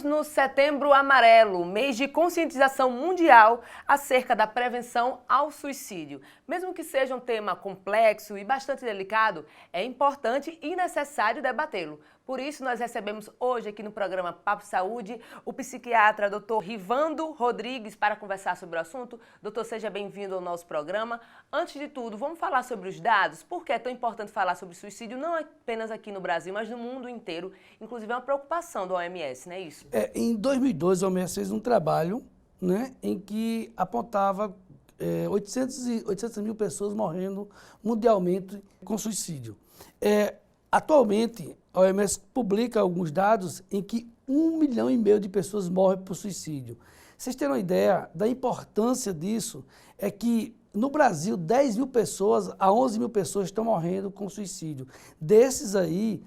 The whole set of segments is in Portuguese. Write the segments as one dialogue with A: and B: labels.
A: no Setembro Amarelo, mês de conscientização mundial acerca da prevenção ao suicídio. Mesmo que seja um tema complexo e bastante delicado, é importante e necessário debatê-lo. Por isso, nós recebemos hoje aqui no programa Papo Saúde o psiquiatra Dr. Rivando Rodrigues para conversar sobre o assunto. Doutor, seja bem-vindo ao nosso programa. Antes de tudo, vamos falar sobre os dados. Por que é tão importante falar sobre suicídio, não apenas aqui no Brasil, mas no mundo inteiro? Inclusive, é uma preocupação do OMS, não é isso?
B: Em 2002, a OMS fez um trabalho, né, em que apontava 800 mil pessoas morrendo mundialmente com suicídio. Atualmente, a OMS publica alguns dados em que 1,5 milhão de pessoas morrem por suicídio. Vocês terem uma ideia da importância disso, é que no Brasil, 10 mil pessoas a 11 mil pessoas estão morrendo com suicídio. Desses aí,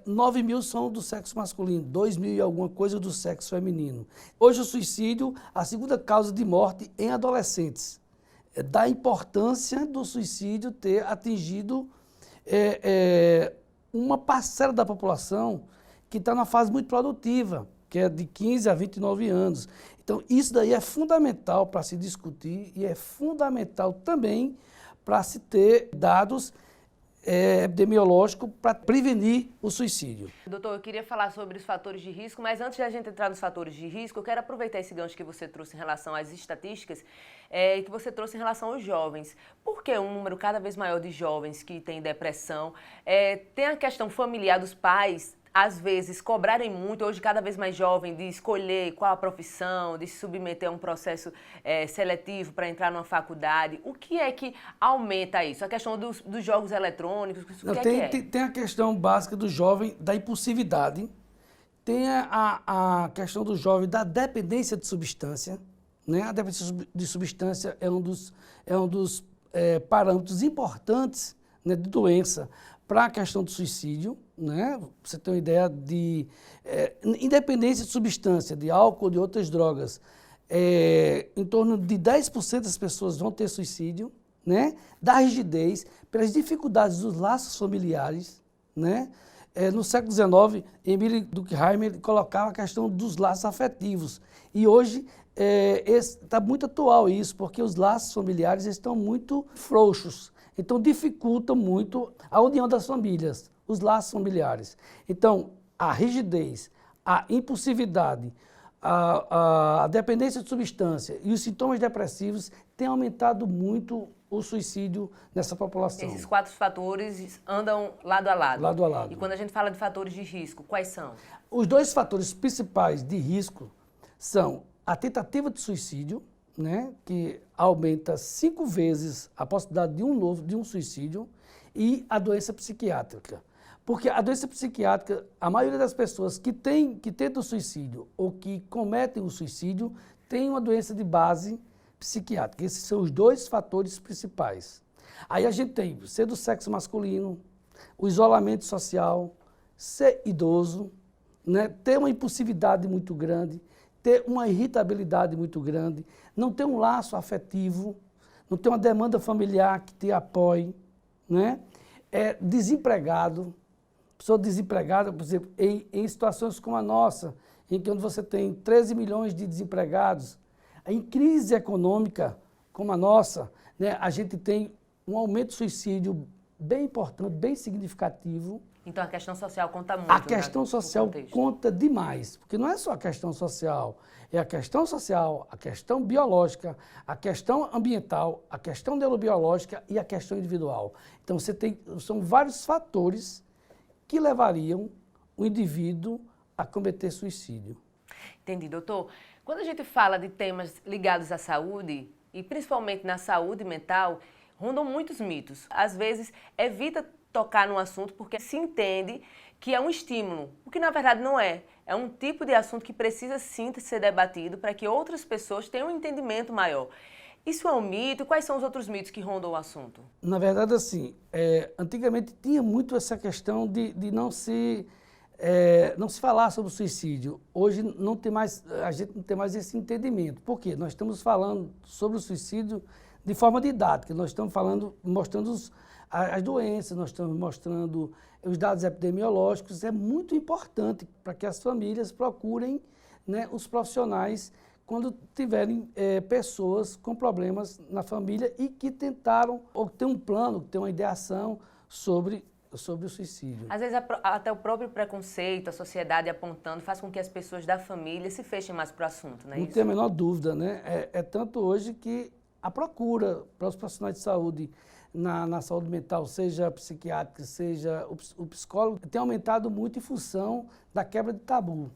B: 9 mil são do sexo masculino, 2 mil e alguma coisa do sexo feminino. Hoje o suicídio, a segunda causa de morte em adolescentes. Da importância do suicídio ter atingido uma parcela da população que está na fase muito produtiva, que é de 15 a 29 anos. Então, isso daí é fundamental para se discutir e é fundamental também para se ter dados epidemiológicos para prevenir o suicídio.
A: Doutor, eu queria falar sobre os fatores de risco, mas antes de a gente entrar nos fatores de risco, eu quero aproveitar esse gancho que você trouxe em relação às estatísticas e que você trouxe em relação aos jovens. Por que um número cada vez maior de jovens que têm depressão? Tem a questão familiar dos pais, às vezes, cobrarem muito, hoje cada vez mais jovem, de escolher qual a profissão, de se submeter a um processo seletivo para entrar numa faculdade. O que é que aumenta isso? A questão dos jogos eletrônicos, o que é?
B: Tem a questão básica do jovem da impulsividade, tem a questão do jovem da dependência de substância, né? A dependência de substância é um dos parâmetros importantes, né, de doença para a questão do suicídio, né? Você tem uma ideia de independência de substância, de álcool ou de outras drogas, em torno de 10% das pessoas vão ter suicídio, né? Da rigidez, pelas dificuldades dos laços familiares, né? No século XIX, Emile Durkheim colocava a questão dos laços afetivos. E hoje está muito atual isso, porque os laços familiares estão muito frouxos. Então, dificulta muito a união das famílias, os laços familiares. Então, a rigidez, a impulsividade, a dependência de substância e os sintomas depressivos têm aumentado muito o suicídio nessa população.
A: Esses 4 fatores andam lado a lado.
B: Lado a lado.
A: E quando a gente fala de fatores de risco, quais são?
B: Os 2 fatores principais de risco são a tentativa de suicídio, né, que aumenta 5 vezes a possibilidade de um suicídio, e a doença psiquiátrica. Porque a doença psiquiátrica, a maioria das pessoas que tentam o suicídio ou que cometem o suicídio tem uma doença de base psiquiátrica. Esses são os 2 fatores principais. Aí a gente tem ser do sexo masculino, o isolamento social, ser idoso, né, ter uma impulsividade muito grande, ter uma irritabilidade muito grande, não ter um laço afetivo, não ter uma demanda familiar que te apoie, né? Desempregado, pessoa desempregada, por exemplo, em situações como a nossa, em que onde você tem 13 milhões de desempregados, em crise econômica como a nossa, né, a gente tem um aumento de suicídio bem importante, bem significativo.
A: Então a questão social conta muito.
B: A questão social conta demais, porque não é só a questão social, é a questão social, a questão biológica, a questão ambiental, a questão neurobiológica e a questão individual. Então são vários fatores que levariam o indivíduo a cometer suicídio.
A: Entendi, doutor. Quando a gente fala de temas ligados à saúde, e principalmente na saúde mental, rondam muitos mitos. Às vezes evita tocar no assunto porque se entende que é um estímulo, o que na verdade não é. É um tipo de assunto que precisa sim ser debatido para que outras pessoas tenham um entendimento maior. Isso é um mito? Quais são os outros mitos que rondam o assunto?
B: Na verdade, assim, antigamente tinha muito essa questão de não se falar sobre o suicídio. Hoje a gente não tem mais esse entendimento. Por quê? Nós estamos falando sobre o suicídio de forma didática, nós estamos mostrando as doenças, nós estamos mostrando os dados epidemiológicos. É muito importante para que as famílias procurem né, os profissionais quando tiverem pessoas com problemas na família e que tentaram, ou que tem um plano, que tem uma ideação sobre o suicídio.
A: Às vezes até o próprio preconceito, a sociedade apontando, faz com que as pessoas da família se fechem mais para o assunto, não é
B: Não
A: isso?
B: tem a menor dúvida, né? É tanto hoje que a procura para os profissionais de saúde na saúde mental, seja psiquiátrica, seja o psicólogo, tem aumentado muito em função da quebra de tabu.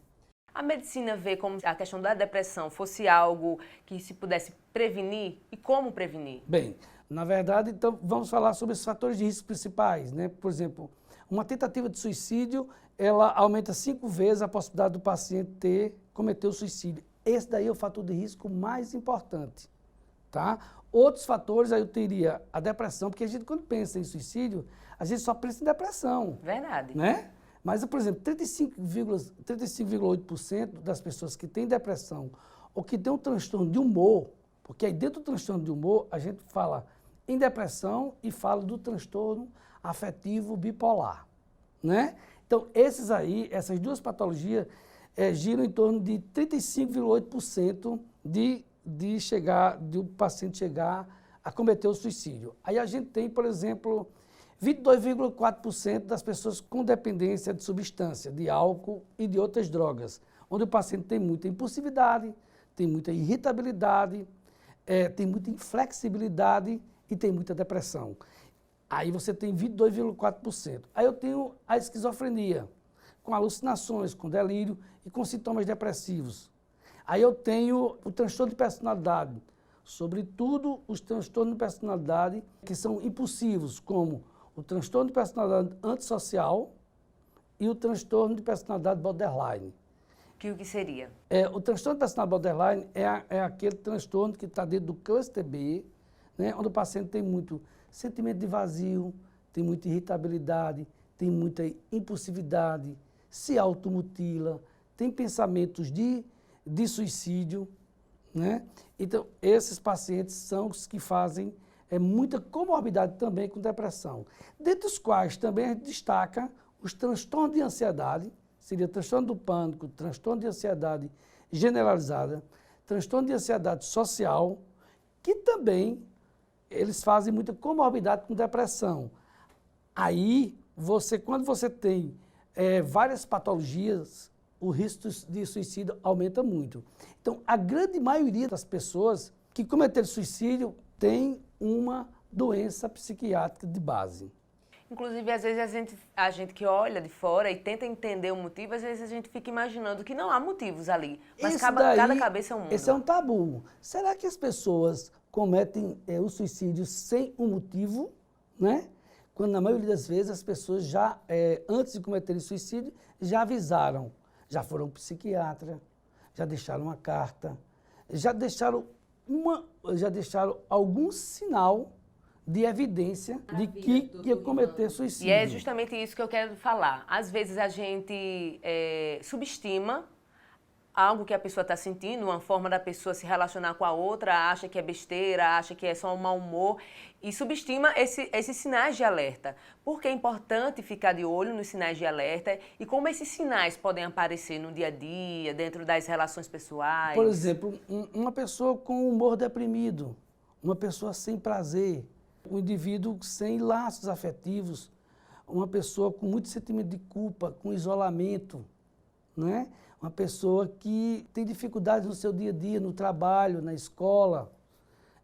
A: A medicina vê como a questão da depressão fosse algo que se pudesse prevenir e como prevenir?
B: Bem, na verdade, então, vamos falar sobre os fatores de risco principais, né? Por exemplo, uma tentativa de suicídio, ela aumenta 5 vezes a possibilidade do paciente cometer o suicídio. Esse daí é o fator de risco mais importante, tá? Outros fatores, aí eu teria a depressão, porque a gente, quando pensa em suicídio, a gente só pensa em depressão.
A: Verdade.
B: Né? Mas, por exemplo, 35,8% das pessoas que têm depressão ou que têm um transtorno de humor, porque aí dentro do transtorno de humor a gente fala em depressão e fala do transtorno afetivo bipolar, né? Então, essas duas patologias giram em torno de 35,8% de o paciente chegar a cometer o suicídio. Aí a gente tem, por exemplo, 22,4% das pessoas com dependência de substância, de álcool e de outras drogas, onde o paciente tem muita impulsividade, tem muita irritabilidade, tem muita inflexibilidade e tem muita depressão. Aí você tem 22,4%. Aí eu tenho a esquizofrenia, com alucinações, com delírio e com sintomas depressivos. Aí eu tenho o transtorno de personalidade, sobretudo os transtornos de personalidade que são impulsivos, como o transtorno de personalidade antissocial e o transtorno de personalidade borderline.
A: O que seria?
B: O transtorno de personalidade borderline é aquele transtorno que está dentro do cluster B, né, onde o paciente tem muito sentimento de vazio, tem muita irritabilidade, tem muita impulsividade, se automutila, tem pensamentos de suicídio, né? Então, esses pacientes são os que fazem muita comorbidade também com depressão, dentre os quais também a gente destaca os transtornos de ansiedade, seria transtorno do pânico, transtorno de ansiedade generalizada, transtorno de ansiedade social, que também eles fazem muita comorbidade com depressão. Aí, quando você tem várias patologias, o risco de suicídio aumenta muito. Então, a grande maioria das pessoas que cometeram suicídio tem uma doença psiquiátrica de base.
A: Inclusive, às vezes a gente que olha de fora e tenta entender o motivo, às vezes a gente fica imaginando que não há motivos ali, mas cada cabeça é um mundo.
B: Esse é um tabu. Será que as pessoas cometem o suicídio sem um motivo, né? Quando na maioria das vezes as pessoas já, antes de cometerem suicídio, já avisaram, já foram ao psiquiatra, já deixaram uma carta, já deixaram algum sinal de evidência de que ia cometer suicídio.
A: E é justamente isso que eu quero falar. Às vezes a gente subestima algo que a pessoa está sentindo, uma forma da pessoa se relacionar com a outra, acha que é besteira, acha que é só um mau humor e subestima esses sinais de alerta. Porque é importante ficar de olho nos sinais de alerta e como esses sinais podem aparecer no dia a dia, dentro das relações pessoais.
B: Por exemplo, uma pessoa com humor deprimido, uma pessoa sem prazer, um indivíduo sem laços afetivos, uma pessoa com muito sentimento de culpa, com isolamento, né? Uma pessoa que tem dificuldades no seu dia a dia, no trabalho, na escola.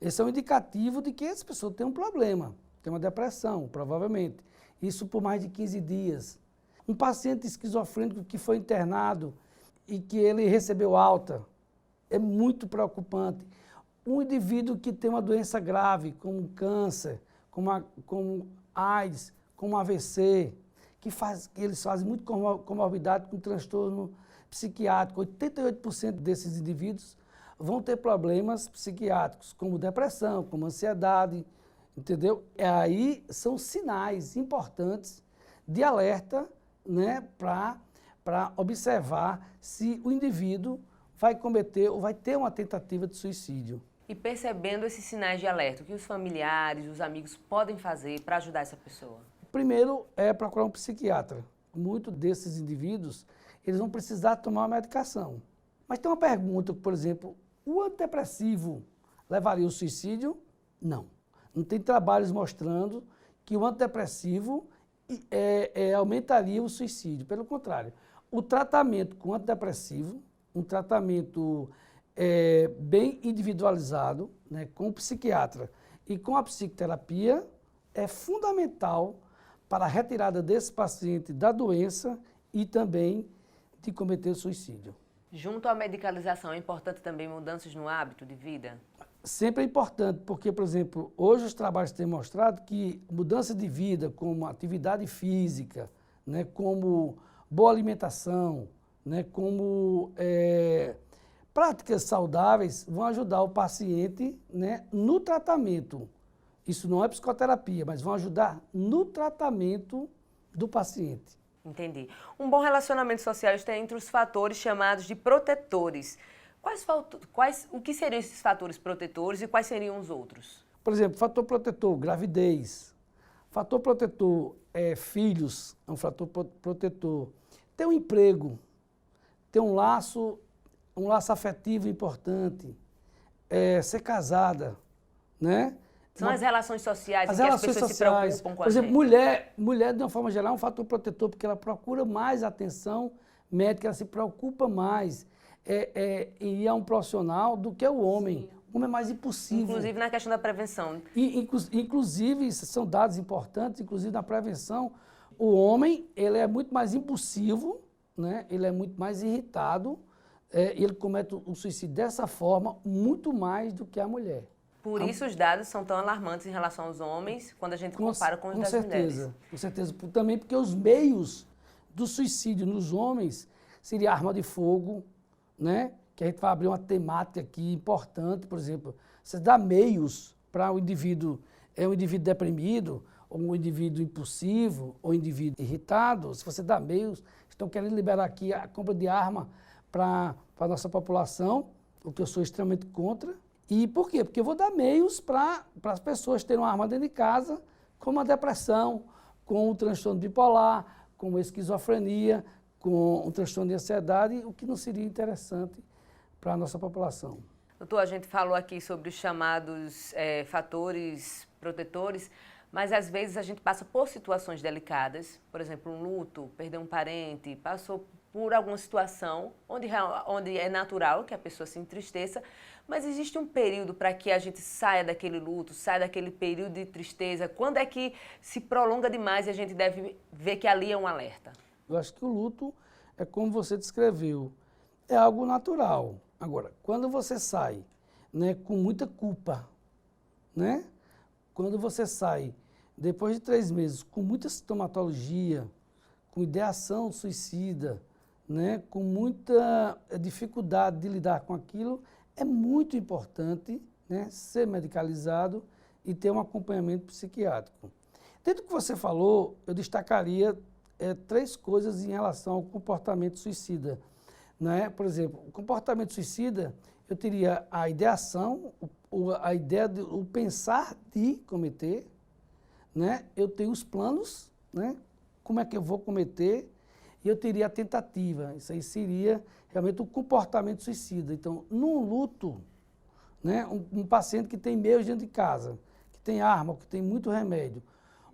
B: Esse é um indicativo de que essa pessoa tem um problema, tem uma depressão, provavelmente. Isso por mais de 15 dias. Um paciente esquizofrênico que foi internado e que ele recebeu alta, é muito preocupante. Um indivíduo que tem uma doença grave, como câncer, como AIDS, como AVC, que eles fazem muito comorbidade com transtorno psiquiátrico. 88% desses indivíduos vão ter problemas psiquiátricos, como depressão, como ansiedade, entendeu? E aí são sinais importantes de alerta, né, para observar se o indivíduo vai cometer ou vai ter uma tentativa de suicídio.
A: E percebendo esses sinais de alerta, o que os familiares, os amigos podem fazer para ajudar essa pessoa?
B: Primeiro é procurar um psiquiatra. Muitos desses indivíduos, eles vão precisar tomar uma medicação, Mas tem uma pergunta, por exemplo, o antidepressivo levaria ao suicídio? Não. Não tem trabalhos mostrando que o antidepressivo aumentaria o suicídio. Pelo contrário, o tratamento com antidepressivo, um tratamento bem individualizado, né, com o psiquiatra e com a psicoterapia, é fundamental para a retirada desse paciente da doença e também de cometer o suicídio.
A: Junto à medicalização, é importante também mudanças no hábito de vida?
B: Sempre é importante, porque, por exemplo, hoje os trabalhos têm mostrado que mudança de vida, como atividade física, né, como boa alimentação, né, como práticas saudáveis, vão ajudar o paciente, né, no tratamento. Isso não é psicoterapia, mas vão ajudar no tratamento do paciente.
A: Entendi. Um bom relacionamento social está entre os fatores chamados de protetores. O que seriam esses fatores protetores e quais seriam os outros?
B: Por exemplo, fator protetor, gravidez. Fator protetor, filhos, é um fator protetor. Ter um emprego, ter um laço afetivo importante, ser casada, né?
A: São as relações sociais
B: As
A: em que
B: relações
A: as pessoas
B: sociais,
A: se preocupam com
B: por exemplo,
A: gente.
B: mulher de uma forma geral é um fator protetor porque ela procura mais atenção médica, ela se preocupa mais e é um profissional do que o homem. Sim. O homem é mais impulsivo.
A: Inclusive na questão da prevenção.
B: Inclusive, isso são dados importantes, inclusive na prevenção, o homem ele é muito mais impulsivo, né? Ele é muito mais irritado, ele comete o suicídio dessa forma muito mais do que a mulher.
A: Por isso os dados são tão alarmantes em relação aos homens, quando a gente compara com os das mulheres.
B: Com certeza. Também porque os meios do suicídio nos homens seria arma de fogo, né? Que a gente vai abrir uma temática aqui importante, por exemplo, você dá meios para o indivíduo, um indivíduo deprimido, ou um indivíduo impulsivo, ou um indivíduo irritado, se você dá meios, estão querendo liberar aqui a compra de arma para a nossa população, o que eu sou extremamente contra. E por quê? Porque eu vou dar meios para as pessoas terem uma arma dentro de casa, como a depressão, com o transtorno bipolar, com a esquizofrenia, com o transtorno de ansiedade, o que não seria interessante para a nossa população.
A: Doutor, a gente falou aqui sobre os chamados fatores protetores, mas às vezes a gente passa por situações delicadas, por exemplo, um luto, perder um parente, passou por alguma situação onde é natural que a pessoa se entristeça, mas existe um período para que a gente saia daquele luto, saia daquele período de tristeza. Quando é que se prolonga demais e a gente deve ver que ali é um alerta?
B: Eu acho que o luto é como você descreveu, é algo natural. Agora, quando você sai, né, com muita culpa, né? Quando você sai, depois de 3 meses, com muita sintomatologia, com ideação suicida, né, com muita dificuldade de lidar com aquilo, é muito importante, né, ser medicalizado e ter um acompanhamento psiquiátrico. Dentro do que você falou, eu destacaria 3 coisas em relação ao comportamento suicida. Né? Por exemplo, o comportamento suicida, eu teria a ideação, a ideia de o pensar de cometer, né? Eu tenho os planos, né? Como é que eu vou cometer, e eu teria a tentativa. Isso aí seria realmente o comportamento suicida. Então, num luto, né? Um paciente que tem meios dentro de casa, que tem arma, que tem muito remédio,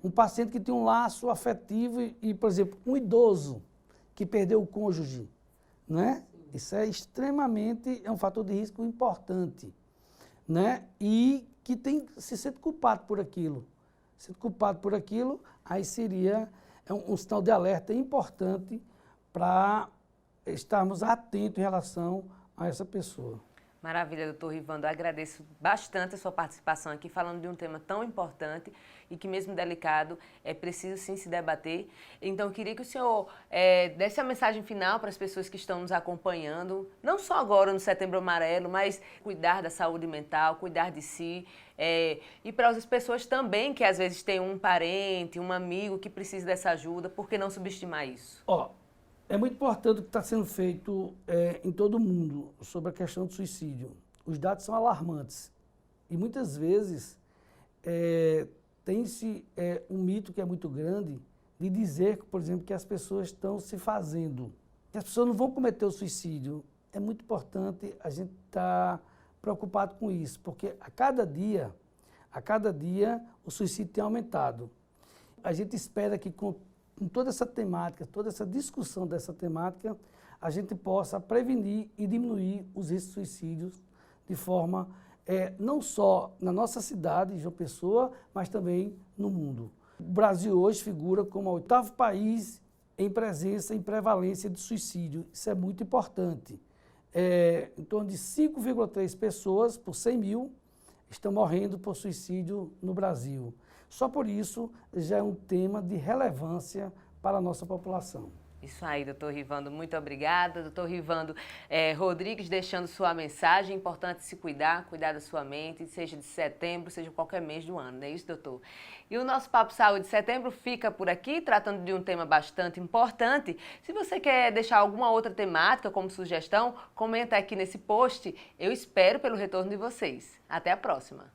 B: um paciente que tem um laço afetivo e, por exemplo, um idoso que perdeu o cônjuge, né? Isso é extremamente, é um fator de risco importante, né? E que se sente culpado por aquilo. Se sente culpado por aquilo, aí seria um sinal de alerta importante para estarmos atentos em relação a essa pessoa.
A: Maravilha, doutor Rivando. Eu agradeço bastante a sua participação aqui, falando de um tema tão importante e que, mesmo delicado, é preciso sim se debater. Então, eu queria que o senhor desse a mensagem final para as pessoas que estão nos acompanhando, não só agora no Setembro Amarelo, mas cuidar da saúde mental, cuidar de si, e para as pessoas também que às vezes têm um parente, um amigo que precisa dessa ajuda, por que não subestimar isso?
B: É muito importante o que está sendo feito em todo o mundo sobre a questão do suicídio. Os dados são alarmantes. E muitas vezes tem-se um mito que é muito grande de dizer, por exemplo, que as pessoas estão se fazendo. Que as pessoas não vão cometer o suicídio. é muito importante a gente estar preocupado com isso, porque a cada dia o suicídio tem aumentado. A gente espera que com toda essa temática, toda essa discussão dessa temática, a gente possa prevenir e diminuir os riscos de suicídios de forma não só na nossa cidade, João Pessoa, mas também no mundo. O Brasil hoje figura como o 8º país em presença, em prevalência de suicídio. Isso é muito importante. Em torno de 5,3 pessoas por 100 mil estão morrendo por suicídio no Brasil. Só por isso já é um tema de relevância para a nossa população.
A: Isso aí, doutor Rivando, muito obrigada. Doutor Rivando Rodrigues deixando sua mensagem, importante se cuidar da sua mente, seja de setembro, seja qualquer mês do ano, não é isso, doutor? E o nosso Papo Saúde de Setembro fica por aqui, tratando de um tema bastante importante. Se você quer deixar alguma outra temática como sugestão, comenta aqui nesse post. Eu espero pelo retorno de vocês. Até a próxima!